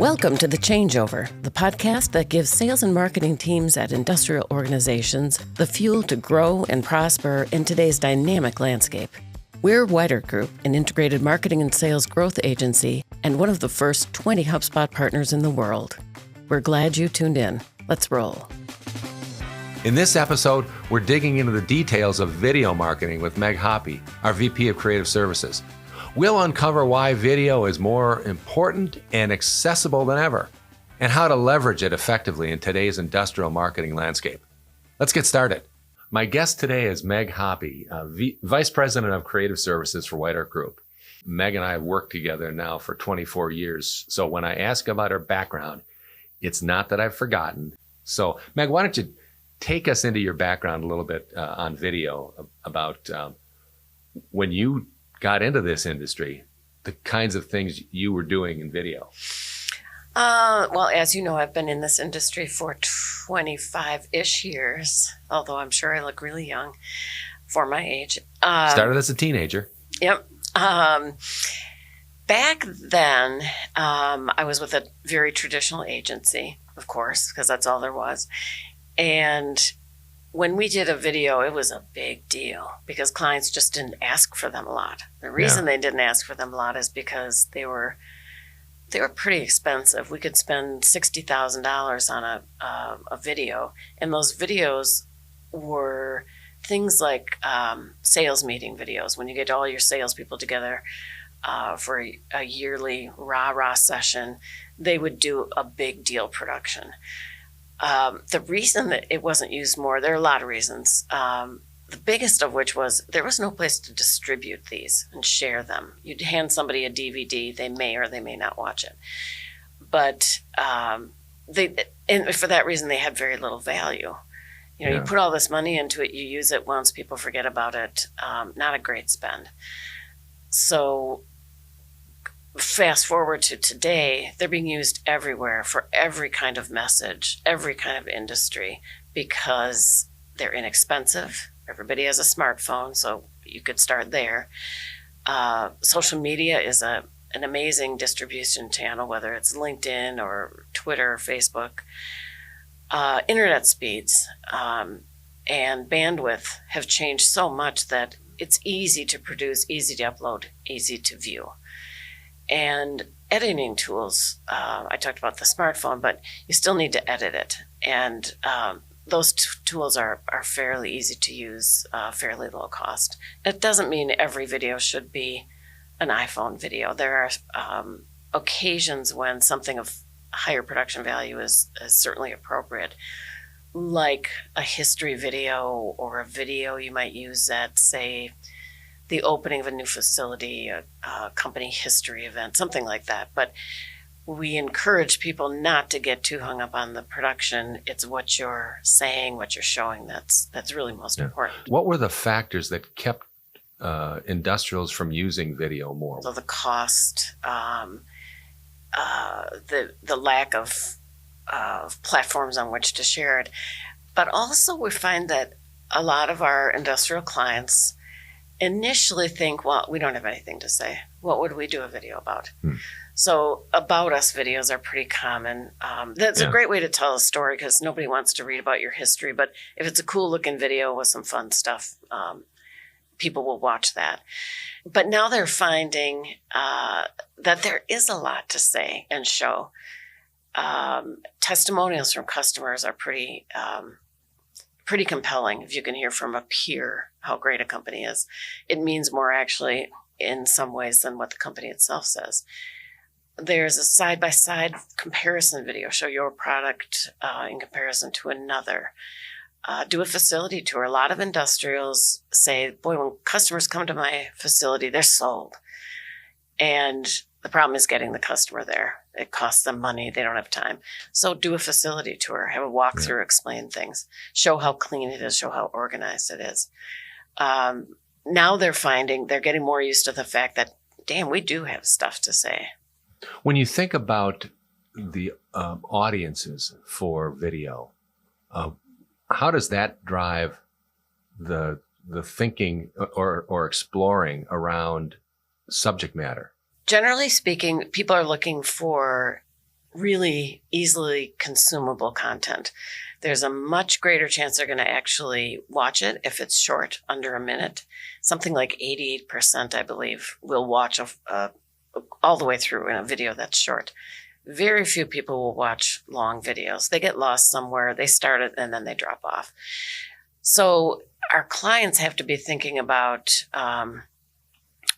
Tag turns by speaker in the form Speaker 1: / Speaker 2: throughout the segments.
Speaker 1: Welcome to The Changeover, the podcast that gives sales and marketing teams at industrial organizations the fuel to grow and prosper in today's dynamic landscape. We're Weidert Group, an integrated marketing and sales growth agency and one of the first 20 HubSpot partners in the world. We're glad you tuned in. Let's roll.
Speaker 2: In this episode, we're digging into the details of video marketing with Meg Hoppe, our VP of Creative Services. We'll uncover why video is more important and accessible than ever, and how to leverage it effectively in today's industrial marketing landscape. Let's get started. My guest today is Meg Hoppe, Vice President of Creative Services for Weidert Group. Meg and I have worked together now for 24 years, so when I ask about her background, it's not that I've forgotten. So, Meg, why don't you take us into your background a little bit on video, about when you got into this industry, the kinds of things you were doing in video.
Speaker 1: Well, as you know, I've been in this industry for 25-ish years, although I'm sure I look really young for my age.
Speaker 2: Started as a teenager.
Speaker 1: Yep. Back then, I was with a very traditional agency, of course, because that's all there was. And when we did a video, it was a big deal because clients just didn't ask for them a lot. The reason they didn't ask for them a lot is because they were pretty expensive. We could spend $60,000 on a video, and those videos were things like sales meeting videos. When you get all your salespeople together for a yearly rah-rah session, they would do a big deal production. The reason that it wasn't used more, there are a lot of reasons. The biggest of which was there was no place to distribute these and share them. You'd hand somebody a DVD, they may or they may not watch it. But and for that reason, they had very little value. You put all this money into it, you use it once, people forget about it. Not a great spend. So fast forward to today, they're being used everywhere for every kind of message, every kind of industry, because they're inexpensive. Everybody has a smartphone, so you could start there. Social media is an amazing distribution channel, whether it's LinkedIn or Twitter or Facebook. Internet speeds and bandwidth have changed so much that it's easy to produce, easy to upload, easy to view. And editing tools, I talked about the smartphone, but you still need to edit it. And those tools are fairly easy to use, fairly low cost. It doesn't mean every video should be an iPhone video. There are occasions when something of higher production value is certainly appropriate, like a history video or a video you might use at, say, the opening of a new facility, a company history event, something like that. But we encourage people not to get too hung up on the production. It's what you're saying, what you're showing that's really most important.
Speaker 2: What were the factors that kept industrials from using video more?
Speaker 1: So the cost, the lack of platforms on which to share it. But also we find that a lot of our industrial clients initially think, well, we don't have anything to say. What would we do a video about? So about us videos are pretty common. That's a great way to tell a story because nobody wants to read about your history. But if it's a cool looking video with some fun stuff, people will watch that. But now they're finding that there is a lot to say and show. Testimonials from customers are pretty compelling. If you can hear from a peer how great a company is, it means more actually in some ways than what the company itself says. There's a side-by-side comparison video. Show your product in comparison to another. Do a facility tour. A lot of industrials say, boy, when customers come to my facility, they're sold. And the problem is getting the customer there. It costs them money. They don't have time. So do a facility tour. Have a walkthrough, explain things. Show how clean it is. Show how organized it is. Now they're finding they're getting more used to the fact that, damn, we do have stuff to say.
Speaker 2: When you think about the audiences for video, how does that drive the thinking or exploring around subject matter?
Speaker 1: Generally speaking, people are looking for really easily consumable content. There's a much greater chance they're going to actually watch it if it's short, under a minute. Something like 88%, I believe, will watch all the way through in a video that's short. Very few people will watch long videos. They get lost somewhere, they start it, and then they drop off. So our clients have to be thinking about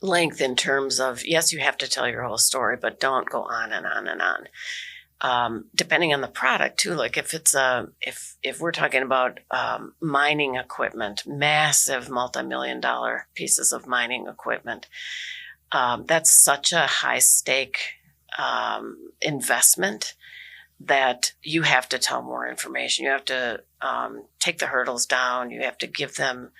Speaker 1: length in terms of, yes, you have to tell your whole story, but don't go on and on and on. Depending on the product too, like if it's if we're talking about mining equipment, massive multi-million-dollar pieces of mining equipment, that's such a high stake investment that you have to tell more information. You have to take the hurdles down. You have to give them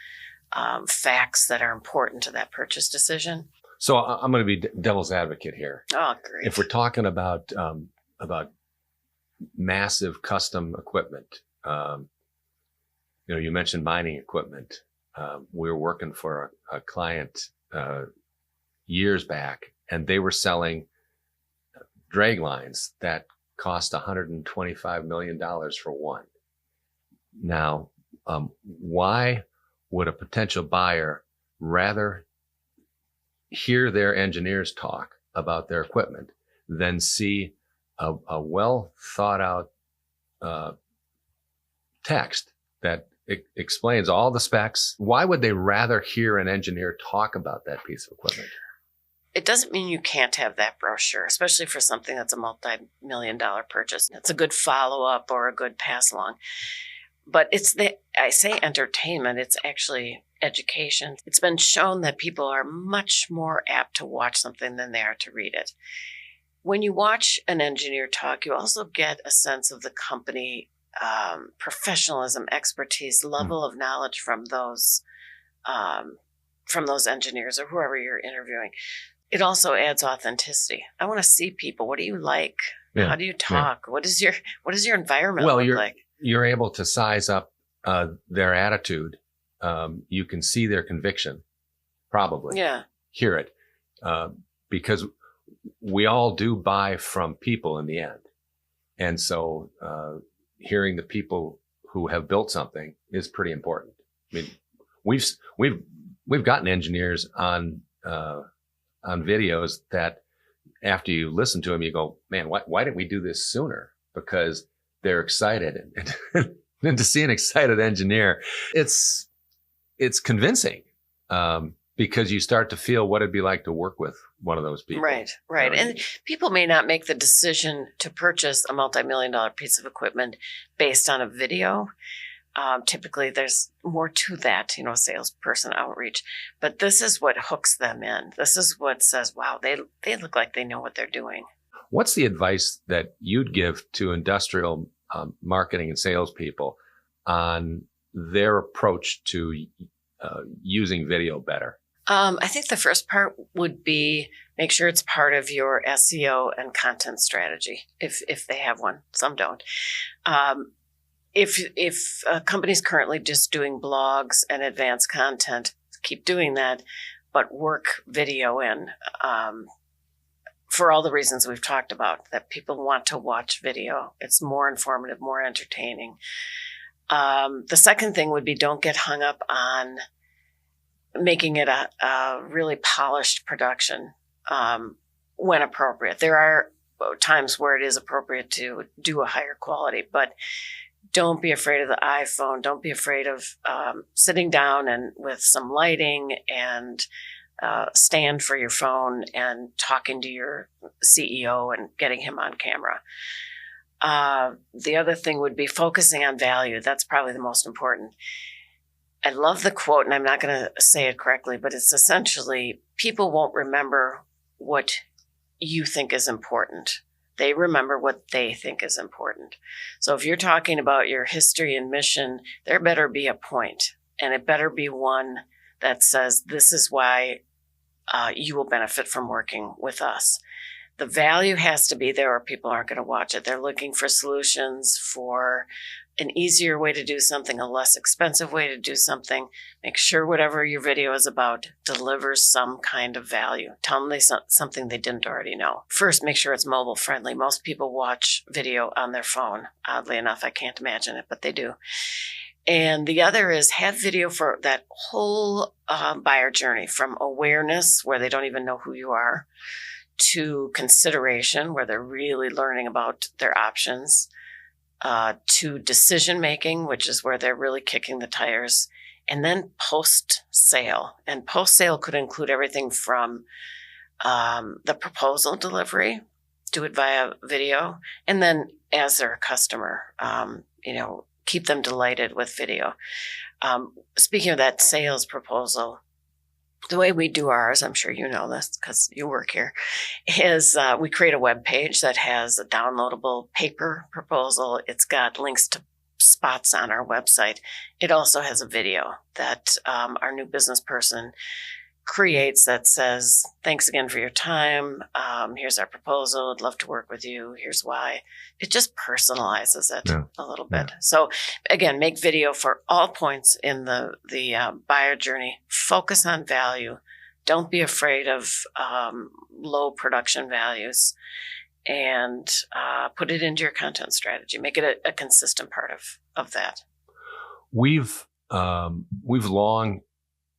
Speaker 1: facts that are important to that purchase decision.
Speaker 2: So I'm going to be devil's advocate here.
Speaker 1: Oh, great.
Speaker 2: If we're talking about massive custom equipment, you mentioned mining equipment. We were working for a client years back, and they were selling drag lines that cost $125 million for one. Now, why would a potential buyer rather hear their engineers talk about their equipment than see a well thought out text that explains all the specs? Why would they rather hear an engineer talk about that piece of equipment?
Speaker 1: It doesn't mean you can't have that brochure, especially for something that's a multi-million-dollar purchase. It's a good follow-up or a good pass-along. But I say entertainment, it's actually education. It's been shown that people are much more apt to watch something than they are to read it. When you watch an engineer talk, you also get a sense of the company, professionalism, expertise, level of knowledge from those engineers or whoever you're interviewing. It also adds authenticity. I want to see people. What do you like? Yeah. How do you talk? Yeah. What does your environment look like?
Speaker 2: You're able to size up their attitude. You can see their conviction, probably.
Speaker 1: Yeah.
Speaker 2: Hear it. Because we all do buy from people in the end. And so hearing the people who have built something is pretty important. I mean, we've gotten engineers on videos that after you listen to them, you go, man, why didn't we do this sooner? Because they're excited. And to see an excited engineer, it's convincing because you start to feel what it'd be like to work with one of those people.
Speaker 1: Right. And people may not make the decision to purchase a multi-million-dollar piece of equipment based on a video. Typically, there's more to that, salesperson outreach. But this is what hooks them in. This is what says, wow, they look like they know what they're doing.
Speaker 2: What's the advice that you'd give to industrial marketing and salespeople on their approach to using video better?
Speaker 1: I think the first part would be make sure it's part of your SEO and content strategy, if they have one. Some don't. If a company's currently just doing blogs and advanced content, keep doing that, but work video in for all the reasons we've talked about, that people want to watch video. It's more informative, more entertaining. The second thing would be don't get hung up on making it a really polished production when appropriate. There are times where it is appropriate to do a higher quality, but don't be afraid of the iPhone. Don't be afraid of sitting down and with some lighting and stand for your phone and talking to your CEO and getting him on camera. The other thing would be focusing on value. That's probably the most important. I love the quote, and I'm not going to say it correctly, but it's essentially, people won't remember what you think is important. They remember what they think is important. So if you're talking about your history and mission, there better be a point, and it better be one that says, this is why you will benefit from working with us. The value has to be there or people aren't going to watch it. They're looking for solutions, for an easier way to do something, a less expensive way to do something. Make sure whatever your video is about delivers some kind of value. Tell them something they didn't already know. First, make sure it's mobile friendly. Most people watch video on their phone. Oddly enough, I can't imagine it, but they do. And the other is have video for that whole buyer journey, from awareness, where they don't even know who you are, to consideration, where they're really learning about their options, to decision making, which is where they're really kicking the tires, and then post-sale. And post-sale could include everything from the proposal delivery, do it via video, and then as their customer, keep them delighted with video. Speaking of that sales proposal, the way we do ours, I'm sure you know this because you work here, is we create a web page that has a downloadable paper proposal. It's got links to spots on our website. It also has a video that our new business person creates that says, thanks again for your time. Here's our proposal. I'd love to work with you. Here's why. It just personalizes it a little bit. Yeah. So again, make video for all points in the buyer journey. Focus on value. Don't be afraid of low production values, and put it into your content strategy. Make it a consistent part of that. We've
Speaker 2: long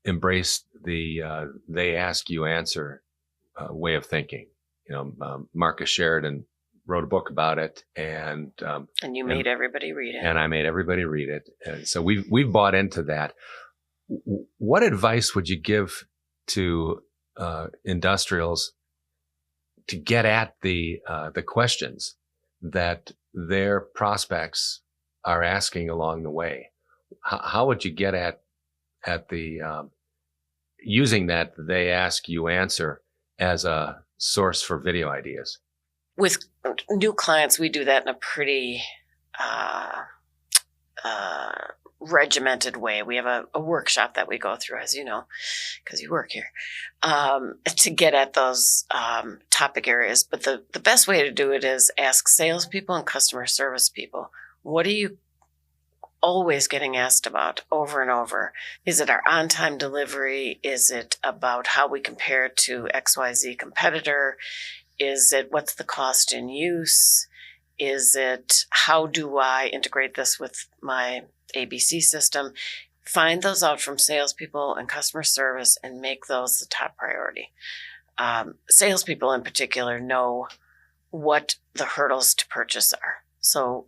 Speaker 2: embraced the they ask you answer way of thinking. Marcus Sheridan wrote a book about it, and
Speaker 1: you made everybody read it.
Speaker 2: And I made everybody read it. And so we've bought into that. What advice would you give to industrials to get at the questions that their prospects are asking along the way? How would you get at the using that they ask you answer as a source for video ideas?
Speaker 1: With new clients, we do that in a pretty regimented way. We have a workshop that we go through, as you know, because you work here, to get at those topic areas. But the best way to do it is ask salespeople and customer service people, what are you always getting asked about over and over? Is it our on-time delivery? Is it about how we compare to XYZ competitor? Is it what's the cost in use? Is it how do I integrate this with my ABC system? Find those out from salespeople and customer service and make those the top priority. Salespeople in particular know what the hurdles to purchase are. So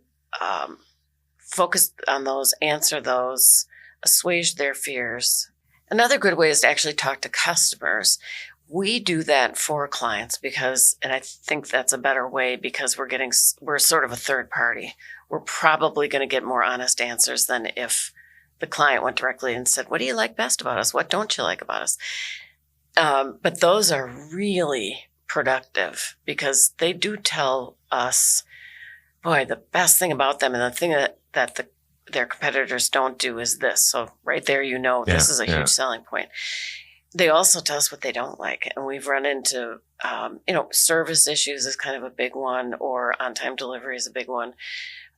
Speaker 1: focus on those, answer those, assuage their fears. Another good way is to actually talk to customers. We do that for clients and I think that's a better way because we're sort of a third party. We're probably going to get more honest answers than if the client went directly and said, what do you like best about us? What don't you like about us? But those are really productive because they do tell us, boy, the best thing about them and the thing that their competitors don't do is this. So right there, this is a huge selling point. They also tell us what they don't like. And we've run into, service issues is kind of a big one, or on-time delivery is a big one.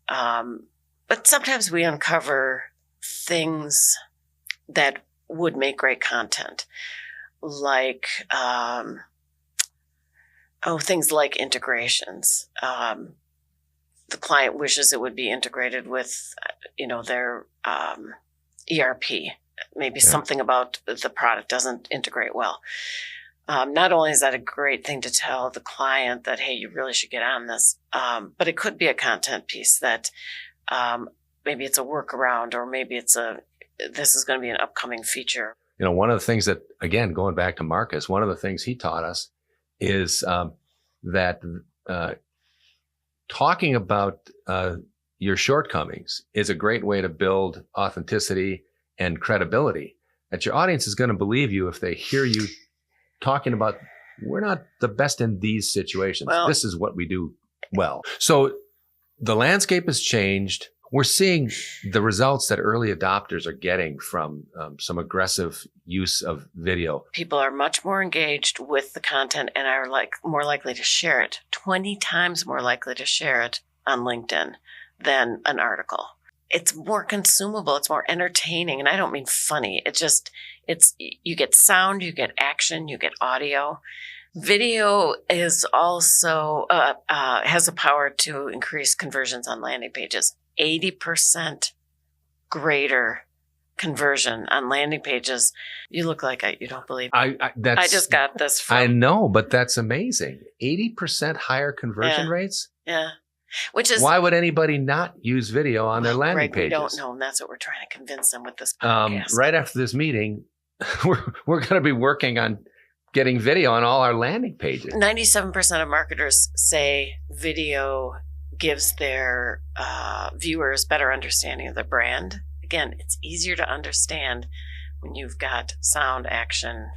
Speaker 1: But sometimes we uncover things that would make great content, like, things like integrations. The client wishes it would be integrated with, their ERP. Maybe something about the product doesn't integrate well. Not only is that a great thing to tell the client that, hey, you really should get on this, but it could be a content piece that maybe it's a workaround, or maybe this is going to be an upcoming feature.
Speaker 2: One of the things that, again, going back to Marcus, one of the things he taught us is that talking about your shortcomings is a great way to build authenticity and credibility, that your audience is going to believe you if they hear you talking about, we're not the best in these situations. Well, this is what we do well. So the landscape has changed. We're seeing the results that early adopters are getting from some aggressive use of video.
Speaker 1: People are much more engaged with the content and are more likely to share it, 20 times more likely to share it on LinkedIn than an article. it's more consumable. It's more entertaining. And I don't mean funny. You get sound, you get action, you get audio. Video is also, has a power to increase conversions on landing pages. 80% greater conversion on landing pages. You look like you don't believe me. I just got this from.
Speaker 2: I know, but that's amazing. 80% higher conversion rates?
Speaker 1: Yeah. Which is,
Speaker 2: why would anybody not use video on their landing pages?
Speaker 1: We don't know, and that's what we're trying to convince them with this podcast.
Speaker 2: Right after this meeting, we're going to be working on getting video on all our landing pages.
Speaker 1: 97% of marketers say video gives their viewers better understanding of the brand. Again, it's easier to understand when you've got sound, action,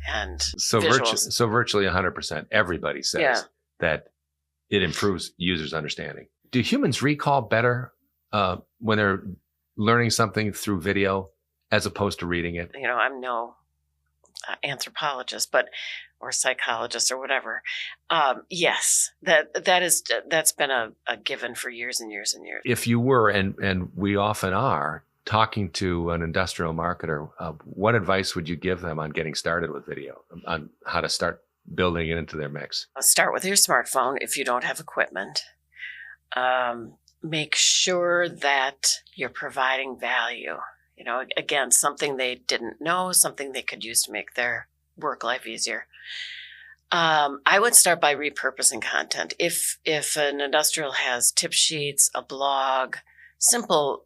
Speaker 1: and visuals.
Speaker 2: So virtually 100%, everybody says that it improves users' understanding. Do humans recall better when they're learning something through video as opposed to reading it?
Speaker 1: I'm no anthropologist, or psychologist or whatever. Yes, that's been a given for years and years and years.
Speaker 2: If you were, and we often are, talking to an industrial marketer, what advice would you give them on getting started with video, on how to start building it into their mix?
Speaker 1: Start with your smartphone if you don't have equipment. Make sure that you're providing value. Again, something they didn't know, something they could use to make their work life easier. I would start by repurposing content. If an industrial has tip sheets, a blog, simple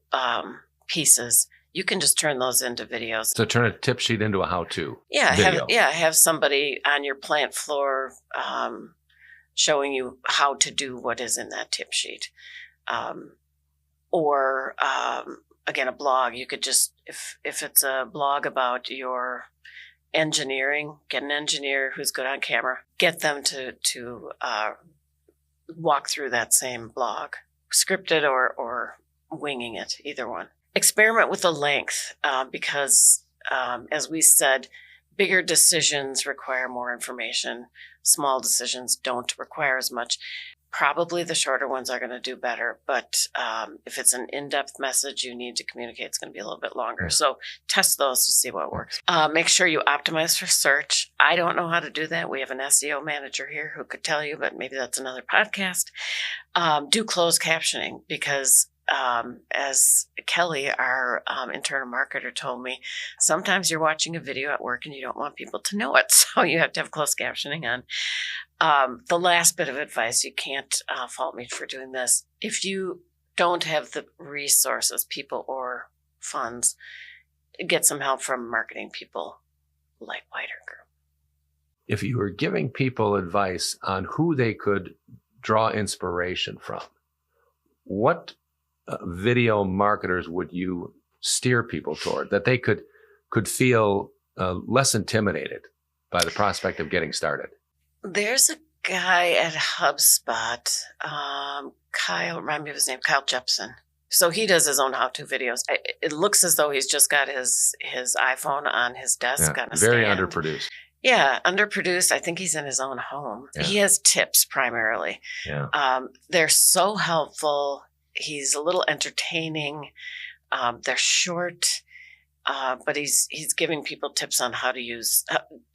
Speaker 1: pieces, you can just turn those into videos.
Speaker 2: So turn a tip sheet into a how-to
Speaker 1: video. Have somebody on your plant floor showing you how to do what is in that tip sheet. Or again, a blog. You could just, if it's a blog about your engineering, get an engineer who's good on camera, get them to walk through that same blog, scripted or winging it, either one. Experiment with the length because, as we said, bigger decisions require more information. Small decisions don't require as much. Probably the shorter ones are going to do better, but if it's an in-depth message you need to communicate, it's going to be a little bit longer. So test those to see what works. Make sure you optimize for search. I don't know how to do that. We have an SEO manager here who could tell you, but maybe that's another podcast. Do closed captioning because as Kelly, our internal marketer, told me, sometimes you're watching a video at work and you don't want people to know it. So you have to have closed captioning on. The last bit of advice, you can't fault me for doing this. If you don't have the resources, people or funds, get some help from marketing people like Weidert Group.
Speaker 2: If you were giving people advice on who they could draw inspiration from, what video marketers would you steer people toward that they could feel less intimidated by the prospect of getting started?
Speaker 1: There's a guy at HubSpot, Kyle, remind me of his name, Kyle Jepson. So he does his own how-to videos. It looks as though he's just got his iPhone on his desk on a
Speaker 2: very
Speaker 1: stand.
Speaker 2: underproduced.
Speaker 1: Yeah, underproduced. I think he's in his own home. Yeah. He has tips primarily.
Speaker 2: Yeah.
Speaker 1: They're so helpful. He's a little entertaining. They're short. But he's giving people tips on how to use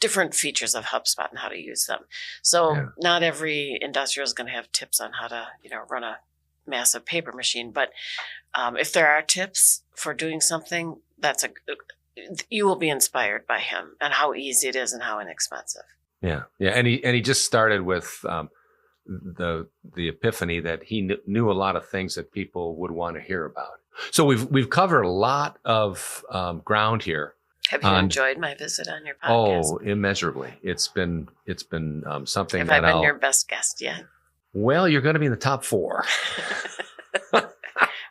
Speaker 1: different features of HubSpot and how to use them. So not every industrial is going to have tips on how to, run a massive paper machine. But if there are tips for doing something, you will be inspired by him and how easy it is and how inexpensive.
Speaker 2: Yeah, yeah, and he just started with the epiphany that he knew a lot of things that people would want to hear about. So we've covered a lot of ground here.
Speaker 1: Have you enjoyed my visit on your podcast?
Speaker 2: Oh, immeasurably. It's been something.
Speaker 1: Have I been your best guest yet?
Speaker 2: Well, you're going to be in the top 4.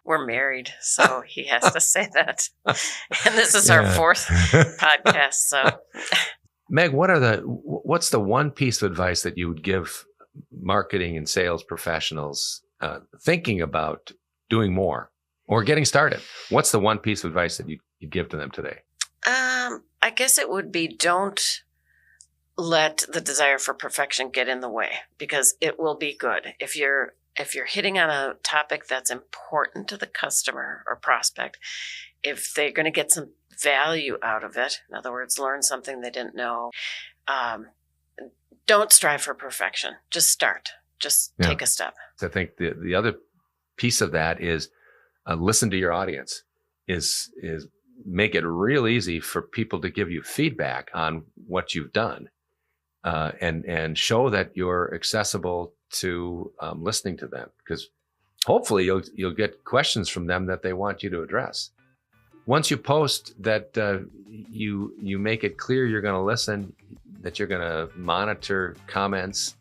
Speaker 1: We're married, so he has to say that. And this is our 4th podcast. So,
Speaker 2: Meg, what's the one piece of advice that you would give marketing and sales professionals thinking about doing more or getting started? What's the one piece of advice that you give to them today?
Speaker 1: I guess it would be don't let the desire for perfection get in the way, because it will be good. If you're if you're hitting on a topic that's important to the customer or prospect, if they're going to get some value out of it, in other words, learn something they didn't know, don't strive for perfection. Just start. Just take a step.
Speaker 2: I think the other piece of that is listen to your audience. Is make it real easy for people to give you feedback on what you've done, and show that you're accessible to listening to them, because hopefully you'll get questions from them that they want you to address. Once you post that, you make it clear you're going to listen, that you're going to monitor comments.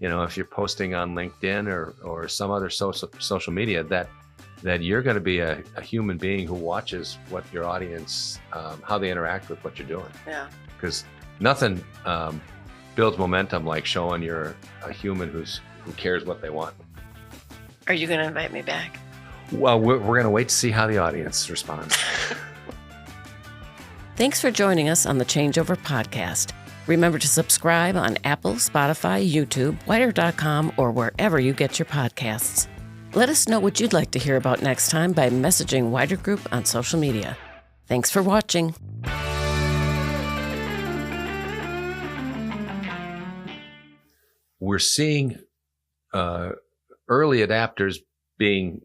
Speaker 2: If you're posting on LinkedIn or some other social media, that you're going to be a human being who watches what your audience, how they interact with what you're doing.
Speaker 1: Yeah.
Speaker 2: Because nothing builds momentum like showing you're a human who cares what they want.
Speaker 1: Are you going to invite me back?
Speaker 2: Well, we're going to wait to see how the audience responds.
Speaker 3: Thanks for joining us on the Changeover Podcast. Remember to subscribe on Apple, Spotify, YouTube, Weidert.com, or wherever you get your podcasts. Let us know what you'd like to hear about next time by messaging Weidert Group on social media. Thanks for watching.
Speaker 2: We're seeing early adapters being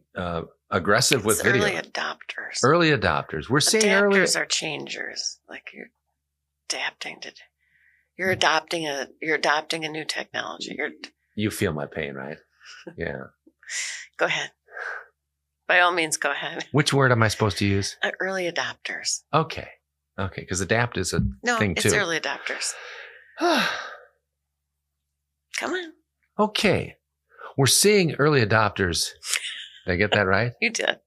Speaker 2: aggressive with video.
Speaker 1: Early adopters.
Speaker 2: Early adopters. We're seeing early
Speaker 1: adapters are changers. Like you're adapting to. You're adopting a new technology.
Speaker 2: You feel my pain, right? Yeah.
Speaker 1: Go ahead. By all means, go ahead.
Speaker 2: Which word am I supposed to use?
Speaker 1: Early adopters.
Speaker 2: Okay. Because adapt is a thing too.
Speaker 1: No, it's early adopters. Come on.
Speaker 2: Okay. We're seeing early adopters. Did I get that right?
Speaker 1: You did.